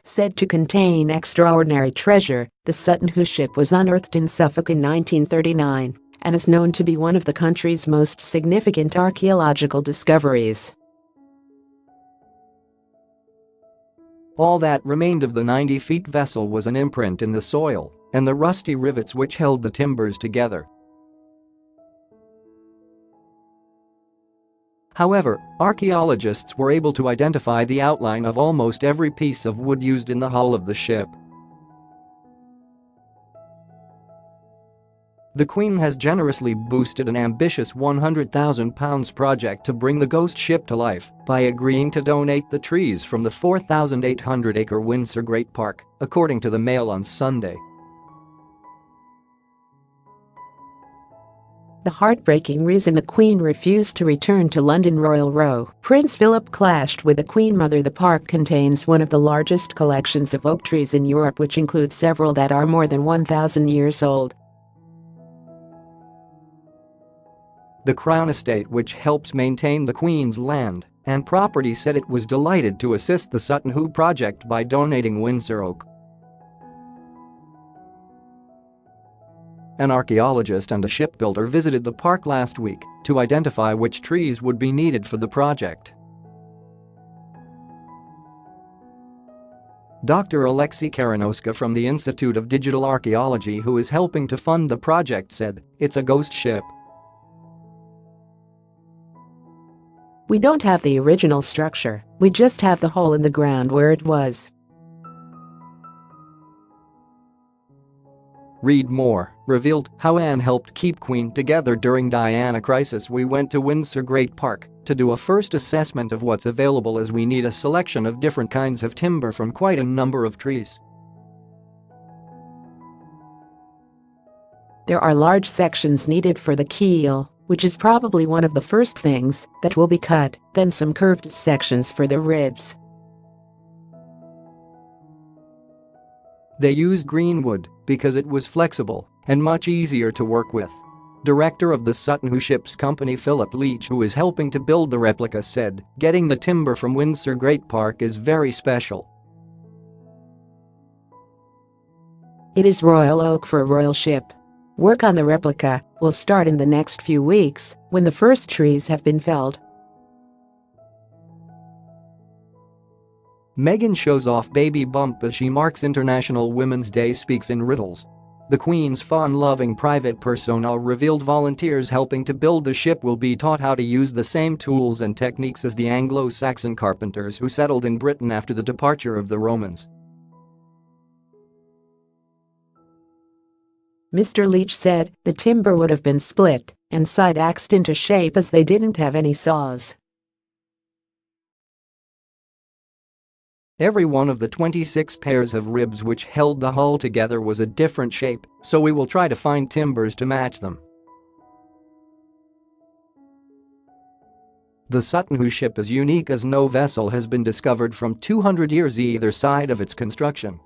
Said to contain extraordinary treasure, the Sutton Hoo ship was unearthed in Suffolk in 1939 and is known to be one of the country's most significant archaeological discoveries. All that remained of the 90-foot vessel was an imprint in the soil and the rusty rivets which held the timbers together. However, archaeologists were able to identify the outline of almost every piece of wood used in the hull of the ship. The Queen has generously boosted an ambitious £100,000 project to bring the ghost ship to life by agreeing to donate the trees from the 4,800-acre Windsor Great Park, according to the Mail on Sunday. The heartbreaking reason the Queen refused to return to London Royal Row, Prince Philip clashed with the Queen Mother. The park contains one of the largest collections of oak trees in Europe, which includes several that are more than 1,000 years old. The Crown Estate, which helps maintain the Queen's land and property, said it was delighted to assist the Sutton Hoo project by donating Windsor oak. An archaeologist and a shipbuilder visited the park last week to identify which trees would be needed for the project. Dr. Alexei Karanoska from the Institute of Digital Archaeology, who is helping to fund the project, said, "It's a ghost ship. We don't have the original structure, we just have the hole in the ground where it was." Read more, revealed how Anne helped keep Queen together during Diana crisis. "We went to Windsor Great Park to do a first assessment of what's available, as we need a selection of different kinds of timber from quite a number of trees. There are large sections needed for the keel, which is probably one of the first things that will be cut, then some curved sections for the ribs. They used green wood because it was flexible and much easier to work with." Director of the Sutton Hoo Ships Company Philip Leach, who is helping to build the replica, said, "Getting the timber from Windsor Great Park is very special. It is royal oak for a royal ship. Work on the replica will start in the next few weeks when the first trees have been felled." Meghan shows off baby bump as she marks International Women's Day, speaks in riddles. The Queen's fun-loving private personnel revealed volunteers helping to build the ship will be taught how to use the same tools and techniques as the Anglo-Saxon carpenters who settled in Britain after the departure of the Romans. Mr. Leach said the timber would have been split and side-axed into shape as they didn't have any saws. Every one of the 26 pairs of ribs which held the hull together was a different shape, so we will try to find timbers to match them. The Sutton Hoo ship is unique as no vessel has been discovered from 200 years either side of its construction.